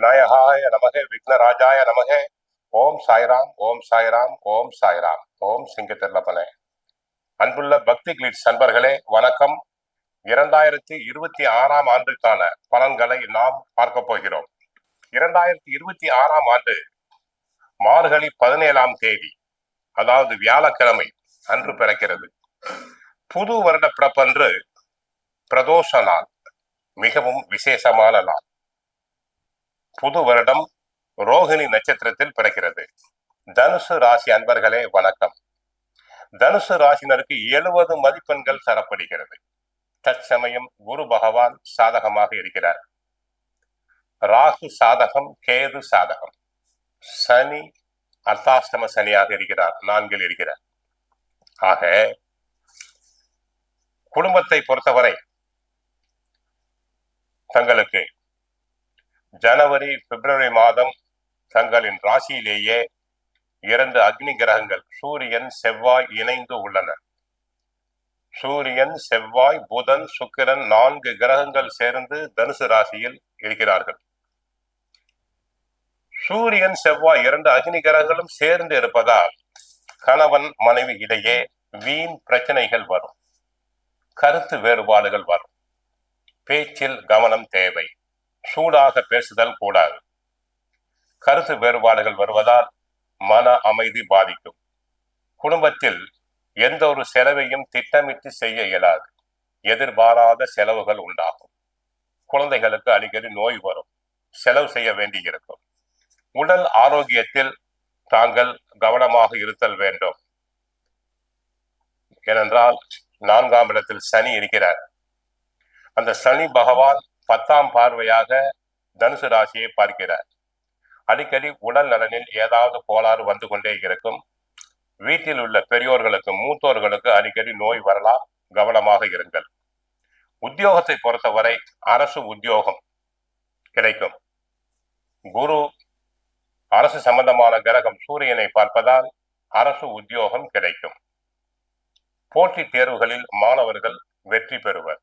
விநாயகாய நமக, விக்னராஜாய நமக. ஓம் சாய்ராம், ஓம் சாய்ராம், ஓம் சாய்ராம், ஓம் சிங்கத்திரப்பனே. அன்புள்ள பக்தி கிளிட்ஸ் அன்பர்களே, வணக்கம். 2026 ஆண்டுக்கான பலன்களை நாம் பார்க்க போகிறோம். 2026 ஆண்டு மார்கழி 17ஆம் தேதி, அதாவது வியாழக்கிழமை அன்று பிறக்கிறது. புது வருட பிறப்பன்று பிரதோஷ நாள், மிகவும் விசேஷமான நாள். புது வருடம் ரோகிணி நட்சத்திரத்தில் பிறக்கிறது. தனுசு ராசி அன்பர்களே வணக்கம். தனுசு ராசினருக்கு 70 மதிப்பெண்கள் தரப்படுகிறது. தற்சமயம் குரு பகவான் சாதகமாக இருக்கிறார். ராகு சாதகம், கேது சாதகம். சனி அர்த்தாஷ்டம சனியாக இருக்கிறார், 4ல் இருக்கிறார். ஆக குடும்பத்தை பொறுத்தவரை தங்களுக்கு ஜனவரி பிப்ரவரி மாதம் தங்களின் ராசியிலேயே 2 அக்னி கிரகங்கள் சூரியன் செவ்வாய் இணைந்து உள்ளனர். சூரியன் செவ்வாய் புதன் சுக்கிரன் 4 கிரகங்கள் சேர்ந்து தனுசு ராசியில் இருக்கிறார்கள். சூரியன் செவ்வாய் 2 அக்னி கிரகங்களும் சேர்ந்து இருப்பதால் கணவன் மனைவி இடையே வீண் பிரச்சனைகள் வரும், கருத்து வேறுபாடுகள் வரும். பேச்சில் கவனம் தேவை. சூடாக பேசுதல் கூடாது. கருத்து வேறுபாடுகள் வருவதால் மன அமைதி பாதிக்கும். குடும்பத்தில் எந்த ஒரு செலவையும் திட்டமிட்டு செய்ய இயலாது. எதிர்பாராத செலவுகள் உண்டாகும். குழந்தைகளுக்கு அடிக்கடி நோய் வரும், செலவு செய்ய வேண்டியிருக்கும். உடல் ஆரோக்கியத்தில் தாங்கள் கவனமாக இருத்தல் வேண்டும். ஏனென்றால் 4ஆம் இடத்தில் சனி இருக்கிறார். அந்த சனி பகவான் 10ஆம் பார்வையாக தனுசு ராசியை பார்க்கிறார். அடிக்கடி உடல் நலனில் ஏதாவது கோளாறு வந்து கொண்டே இருக்கும். வீட்டில் உள்ள பெரியோர்களுக்கு மூத்தோர்களுக்கு அடிக்கடி நோய் வரலாம், கவனமாக இருங்கள். உத்தியோகத்தை பொறுத்தவரை அரசு உத்தியோகம் கிடைக்கும். குரு அரசு சம்பந்தமான கிரகம் சூரியனை பார்ப்பதால் அரசு உத்தியோகம் கிடைக்கும். போட்டித் தேர்வுகளில் மாணவர்கள் வெற்றி பெறுவர்.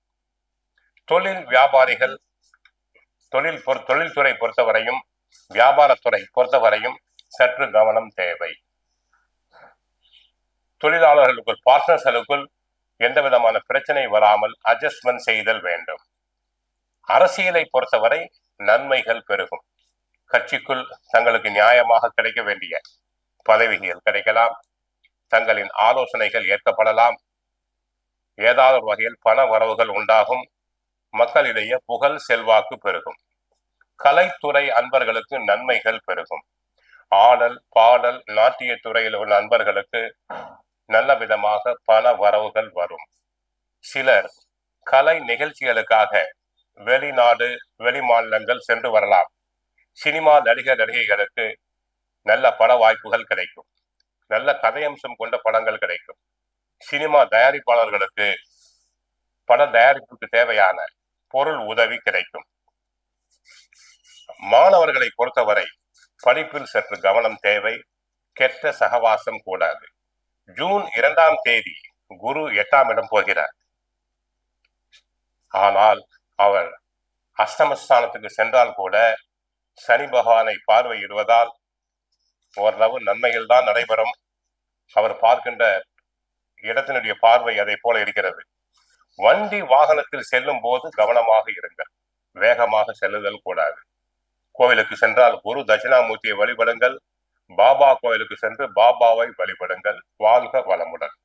தொழில் வியாபாரிகள் தொழில்துறை பொறுத்தவரையும் வியாபாரத்துறை பொறுத்தவரையும் சற்று கவனம் தேவை. தொழிலாளர்களுக்குள் பார்ட்னர்களுக்குள் எந்த விதமான பிரச்சனை வராமல் அட்ஜஸ்ட்மெண்ட் செய்தல் வேண்டும். அரசியலை பொறுத்தவரை நன்மைகள் பெருகும். கட்சிக்குள் தங்களுக்கு நியாயமாக கிடைக்க வேண்டிய பதவிகள் கிடைக்கலாம். தங்களின் ஆலோசனைகள் ஏற்கப்படலாம். ஏதாவது ஒரு வகையில் பண வரவுகள் உண்டாகும். மக்களிடையே புகழ் செல்வாக்கு பெருகும். கலைத்துறை அன்பர்களுக்கு நன்மைகள் பெருகும். ஆடல் பாடல் நாட்டிய துறையில் உள்ள அன்பர்களுக்கு நல்ல விதமாக பண வரவுகள் வரும். சிலர் கலை நிகழ்ச்சிகளுக்காக வெளிநாடு வெளி மாநிலங்கள் சென்று வரலாம். சினிமா நடிகர் நடிகைகளுக்கு நல்ல பட வாய்ப்புகள் கிடைக்கும். நல்ல கதையம்சம் கொண்ட படங்கள் கிடைக்கும். சினிமா தயாரிப்பாளர்களுக்கு பட தயாரிப்புக்கு தேவையான பொருள் உதவி கிடைக்கும். மாணவர்களை பொறுத்தவரை படிப்பில் சற்று கவனம் தேவை. கெட்ட சகவாசம் கூடாது. ஜூன் 2ஆம் தேதி குரு 8ஆம் இடம் போகிறார். ஆனால் அவர் அஷ்டமஸ்தானத்துக்கு சென்றால் கூட சனி பகவானை பார்வையிடுவதால் ஓரளவு நன்மைகள் தான் நடைபெறும். அவர் பார்க்கின்ற இடத்தினுடைய பார்வை அதை போல இருக்கிறது. வண்டி வாகனத்தில் செல்லும் போது கவனமாக இருங்கள். வேகமாக செல்லுதல் கூடாது. கோவிலுக்கு சென்றால் குரு தட்சிணாமூர்த்தியை வழிபடுங்கள். பாபா கோவிலுக்கு சென்று பாபாவை வழிபடுங்கள். வாழ்க வளமுடன்.